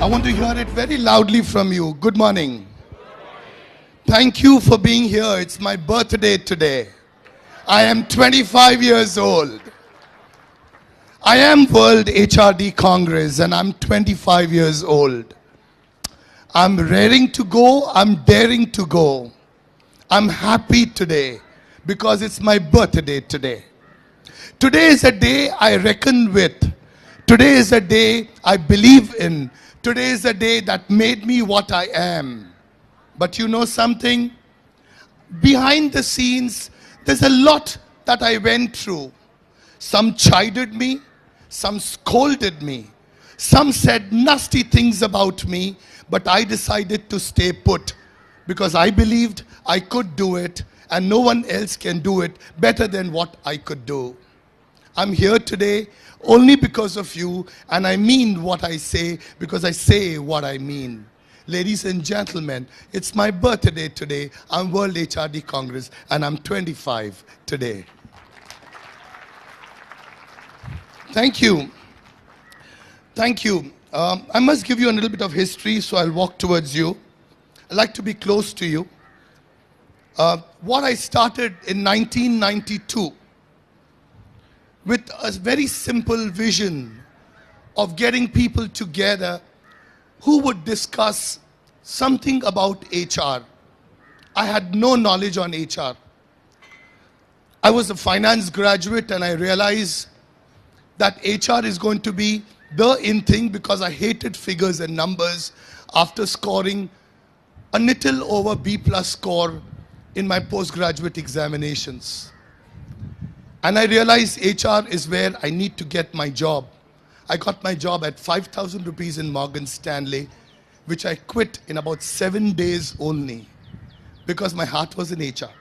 I want to hear it very loudly from you. Good morning. Thank you for being here. It's my birthday today. I am 25 years old. I am World HRD Congress and I'm 25 years old. I'm raring to go. I'm daring to go. I'm happy today because it's my birthday today. Today is a day I reckon with. Today is a day I believe in. Today is a day that made me what I am. But you know something? Behind the scenes, there's a lot that I went through. Some chided me, some scolded me, some said nasty things about me, but I decided to stay put because I believed I could do it and no one else can do it better than what I could do. I'm here today only because of you, and I mean what I say because I say what I mean. Ladies and gentlemen, it's my birthday today. I'm World HRD Congress and I'm 25 today. Thank you. Thank you. I must give you a little bit of history, so I'll walk towards you. I like to be close to you. What I started in 1992 with a very simple vision of getting people together who would discuss something about HR. I had no knowledge on HR. I was a finance graduate and I realized that HR is going to be the in thing because I hated figures and numbers after scoring a little over B+ score in my postgraduate examinations. And I realized HR is where I need to get my job. I got my job at 5,000 rupees in Morgan Stanley, which I quit in about 7 days only because my heart was in HR.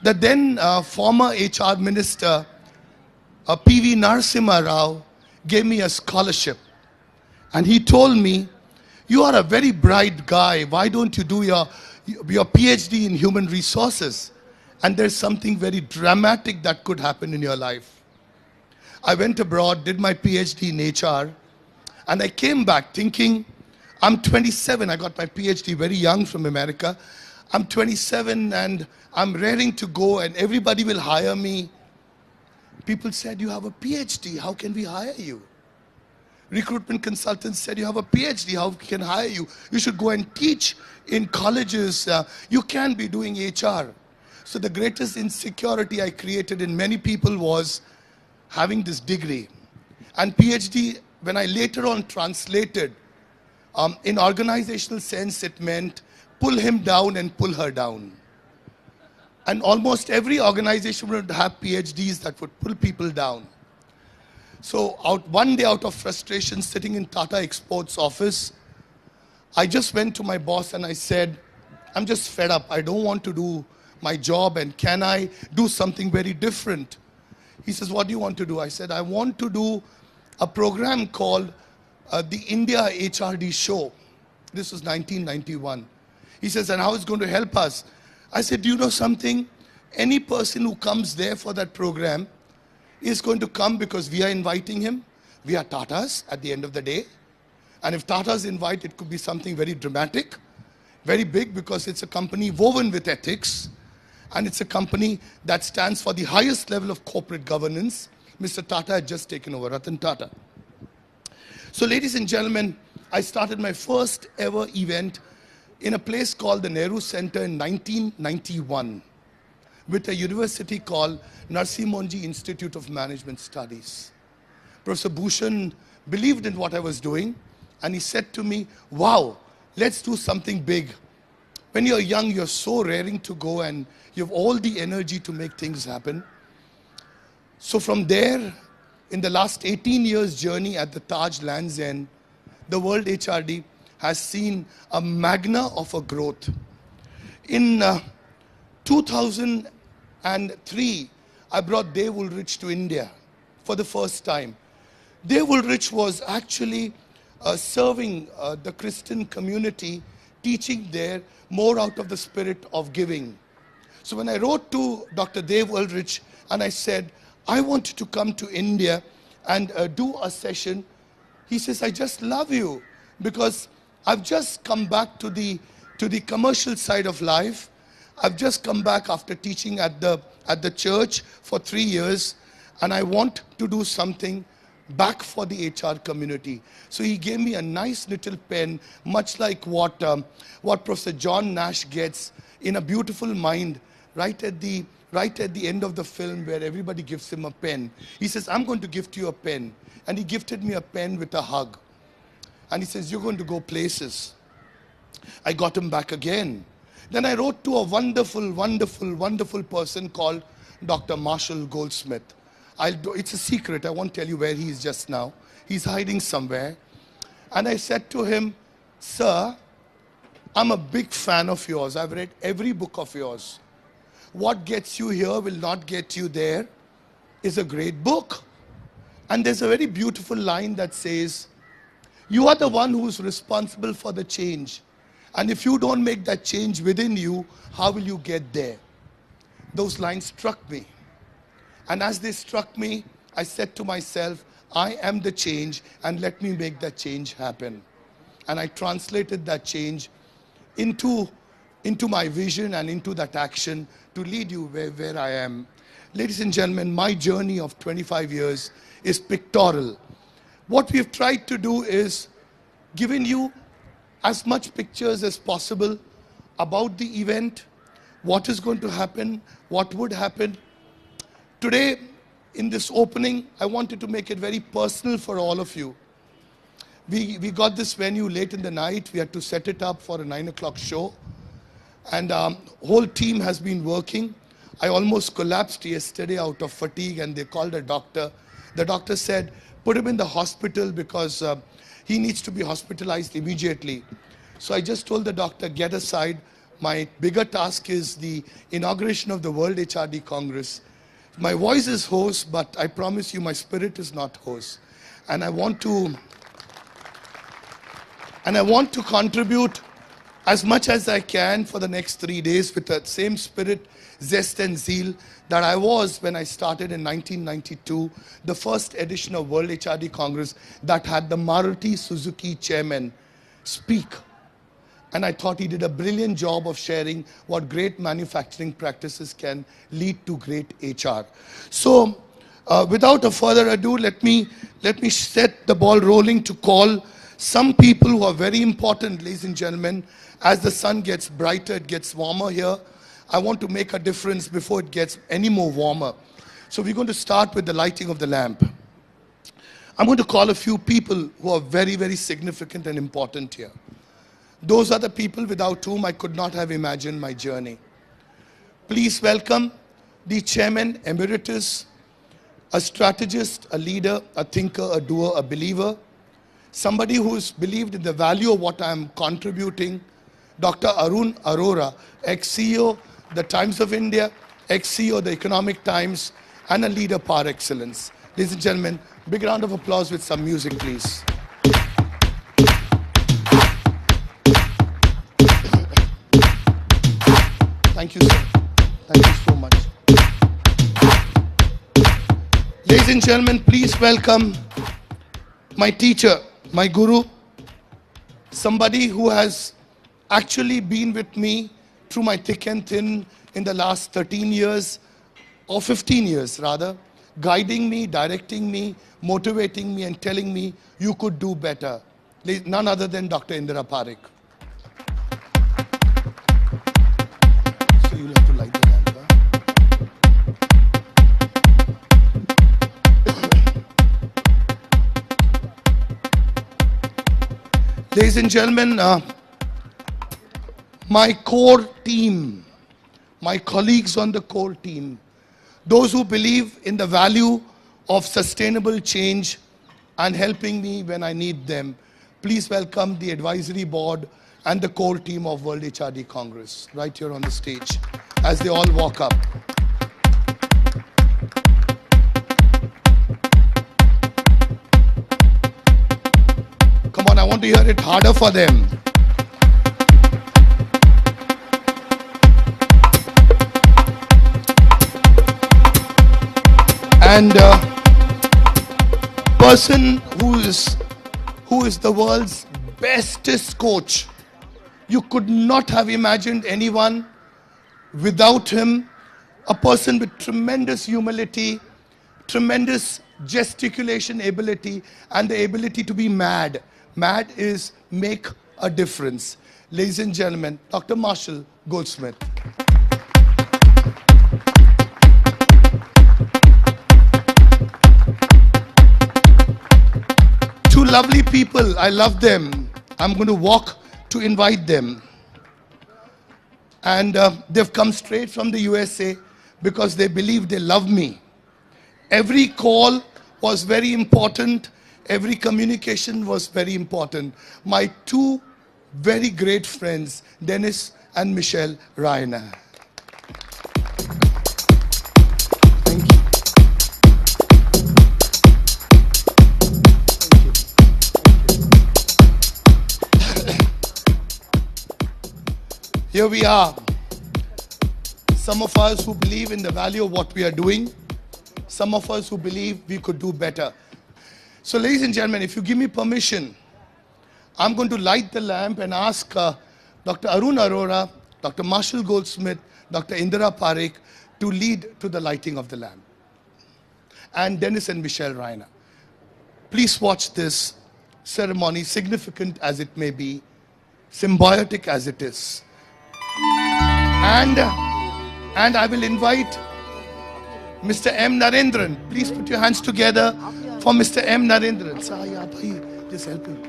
The then former HR minister, P.V. Narasimha Rao, gave me a scholarship. And he told me, you are a very bright guy. Why don't you do your PhD in human resources? And there's something very dramatic that could happen in your life. I went abroad, did my PhD in HR, and I came back thinking, I'm 27, I got my PhD very young from America. I'm 27 and I'm raring to go and everybody will hire me. People said, you have a PhD, how can we hire you? Recruitment consultants said, you have a PhD, how can we hire you? You should go and teach in colleges. You can be doing HR. So the greatest insecurity I created in many people was having this degree. And PhD, when I later on translated, in organizational sense, it meant pull him down and pull her down. And almost every organization would have PhDs that would pull people down. So one day out of frustration, sitting in Tata Exports office, I just went to my boss and I said, I'm just fed up. I don't want to do my job and can I do something very different? He says, what do you want to do? I said, I want to do a program called the India HRD Show. This was 1991. He says, and how is it going to help us? I said, do you know something? Any person who comes there for that program is going to come because we are inviting him. We are Tatas at the end of the day. And if Tatas invite, it could be something very dramatic, very big because it's a company woven with ethics. And it's a company that stands for the highest level of corporate governance. Mr. Tata had just taken over, Ratan Tata. So ladies and gentlemen, I started my first ever event in a place called the Nehru Center in 1991 with a university called Narsi Monji Institute of Management Studies. Professor Bhushan believed in what I was doing and he said to me, wow, let's do something big. When you're young, you're so raring to go and you have all the energy to make things happen. So from there, in the last 18 years journey at the Taj Lands End, the World HRD has seen a magna of a growth. In 2003, I brought Dave Ulrich to India for the first time. Dave Ulrich was actually serving the Christian community, teaching there more out of the spirit of giving. So when I wrote to Dr. Dave Ulrich and I said, I want to come to India and do a session, he says, I just love you. because I've just come back to the commercial side of life. I've just come back after teaching at the church for 3 years, and I want to do something back for the HR community. So he gave me a nice little pen, much like what Professor John Nash gets in A Beautiful Mind, right at the end of the film, where everybody gives him a pen. He says, I'm going to gift you a pen. And he gifted me a pen with a hug. And he says, you're going to go places. I got him back again. Then I wrote to a wonderful, wonderful, wonderful person called Dr. Marshall Goldsmith. It's a secret. I won't tell you where he is just now. He's hiding somewhere. And I said to him, sir, I'm a big fan of yours. I've read every book of yours. What gets you here will not get you there is a great book. And there's a very beautiful line that says, you are the one who's responsible for the change. And if you don't make that change within you, how will you get there? Those lines struck me. And as they struck me, I said to myself, I am the change, and let me make that change happen. And I translated that change into my vision and into that action to lead you where I am. Ladies and gentlemen, my journey of 25 years is pictorial. What we've tried to do is giving you as much pictures as possible about the event, what is going to happen, what would happen. Today, in this opening, I wanted to make it very personal for all of you. We got this venue late in the night. We had to set it up for a 9 o'clock show. And whole team has been working. I almost collapsed yesterday out of fatigue, and they called a doctor. The doctor said, put him in the hospital because he needs to be hospitalized immediately. So I just told the doctor, get aside. My bigger task is the inauguration of the World HRD Congress. My voice is hoarse, but I promise you my spirit is not hoarse. And I want to contribute as much as I can for the next 3 days with the same spirit, zest and zeal that I was when I started in 1992, the first edition of World HRD Congress that had the Maruti Suzuki chairman speak. And I thought he did a brilliant job of sharing what great manufacturing practices can lead to great HR. So without a further ado, let me set the ball rolling to call some people who are very important, ladies and gentlemen. As the sun gets brighter, it gets warmer here. I want to make a difference before it gets any more warmer. So we're going to start with the lighting of the lamp. I'm going to call a few people who are very, very significant and important here. Those are the people without whom I could not have imagined my journey. Please welcome the Chairman Emeritus, a strategist, a leader, a thinker, a doer, a believer, somebody who's believed in the value of what I'm contributing, Dr. Arun Arora, ex-CEO, the Times of India, ex-CEO, the Economic Times, and a leader par excellence. Ladies and gentlemen, big round of applause with some music, please. Thank you, sir. Thank you so much. Ladies and gentlemen, please welcome my teacher, my guru, somebody who has actually been with me through my thick and thin in the last 13 years, or 15 years rather, guiding me, directing me, motivating me, and telling me you could do better. None other than Dr. Indira Parekh. So you'll have to light the lamp. Ladies and gentlemen, my core team, my colleagues on the core team, those who believe in the value of sustainable change and helping me when I need them, please welcome the advisory board and the core team of World HRD Congress right here on the stage as they all walk up. Come on, I want to hear it harder for them. And person who is the world's bestest coach. You could not have imagined anyone without him. A person with tremendous humility, tremendous gesticulation ability, and the ability to be mad. Mad is make a difference. Ladies and gentlemen, Dr. Marshall Goldsmith. Two lovely people, I love them. I'm going to walk to invite them. And they've come straight from the USA because they believe they love me. Every call was very important. Every communication was very important. My two very great friends, Dennis and Michelle Rainer. Thank you. Here we are. Some of us who believe in the value of what we are doing. Some of us who believe we could do better. So ladies and gentlemen, if you give me permission, I'm going to light the lamp and ask Dr. Arun Arora, Dr. Marshall Goldsmith, Dr. Indira Parekh to lead to the lighting of the lamp. And Dennis and Michelle Rainer. Please watch this ceremony, significant as it may be, symbiotic as it is. And I will invite Mr. M. Narendran. Please put your hands together for Mr. M. Narendran. Just help him.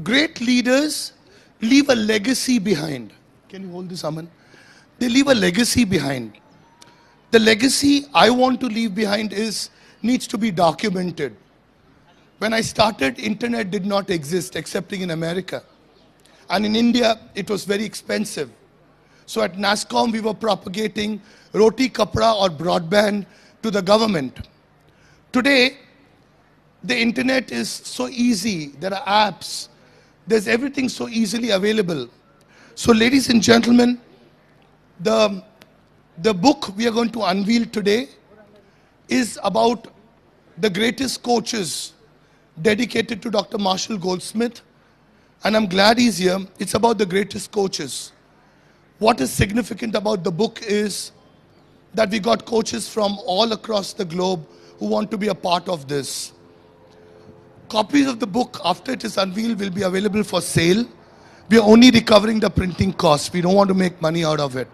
Great leaders leave a legacy behind. Can you hold this, Aman? They leave a legacy behind. The legacy I want to leave behind needs to be documented. When I started, internet did not exist, excepting in America. And in India, it was very expensive. So at NASSCOM, we were propagating roti kapra or broadband to the government. Today, the internet is so easy. There are apps. There's everything so easily available. So ladies and gentlemen, the book we are going to unveil today is about the greatest coaches dedicated to Dr. Marshall Goldsmith. And I'm glad he's here. It's about the greatest coaches. What is significant about the book is that we got coaches from all across the globe who want to be a part of this. Copies of the book, after it is unveiled, will be available for sale. We are only recovering the printing costs. We don't want to make money out of it.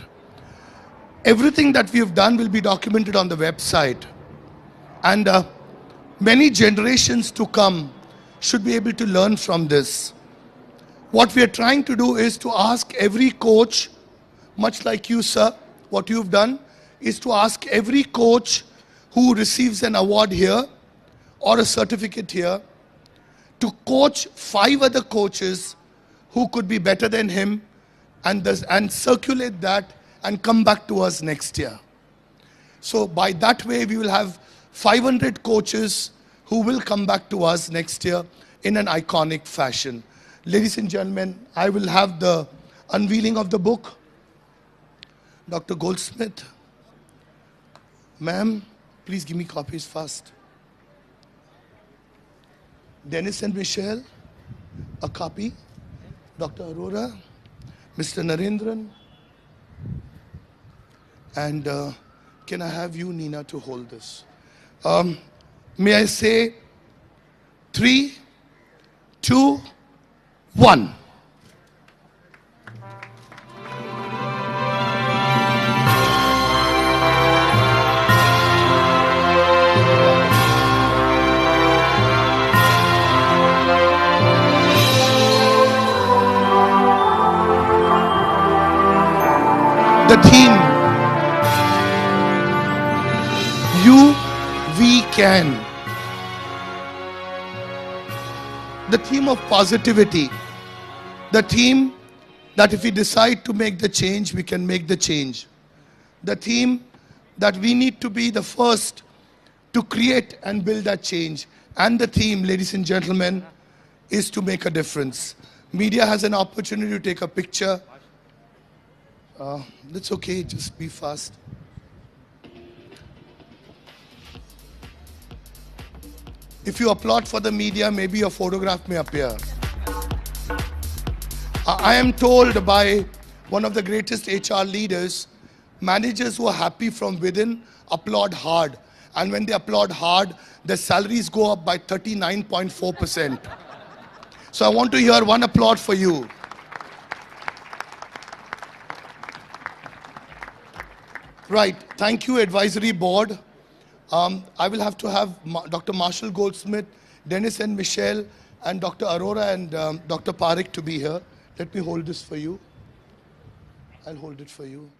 Everything that we have done will be documented on the website. And many generations to come should be able to learn from this. What we are trying to do is to ask every coach, much like you, sir, what you've done is to ask every coach who receives an award here or a certificate here to coach 5 other coaches who could be better than him and circulate that and come back to us next year. So by that way, we will have 500 coaches who will come back to us next year in an iconic fashion. Ladies and gentlemen, I will have the unveiling of the book. Dr. Goldsmith, ma'am, please give me copies fast. Dennis and Michelle, a copy. Dr. Arora, Mr. Narendran, and can I have you, Nina, to hold this? May I say 3, 2, 1. The theme, you, we can. The theme of positivity. The theme, that if we decide to make the change, we can make the change. The theme that we need to be the first to create and build that change. And the theme, ladies and gentlemen, is to make a difference. Media has an opportunity to take a picture. That's okay, just be fast. If you applaud for the media, maybe your photograph may appear. I am told by one of the greatest HR leaders, managers who are happy from within applaud hard. And when they applaud hard, their salaries go up by 39.4%. So I want to hear one applaud for you. Right, thank you, advisory board. I will have to have Dr. Marshall Goldsmith, Dennis and Michelle, and Dr. Arora and Dr. Parekh to be here. Let me hold this for you. I'll hold it for you.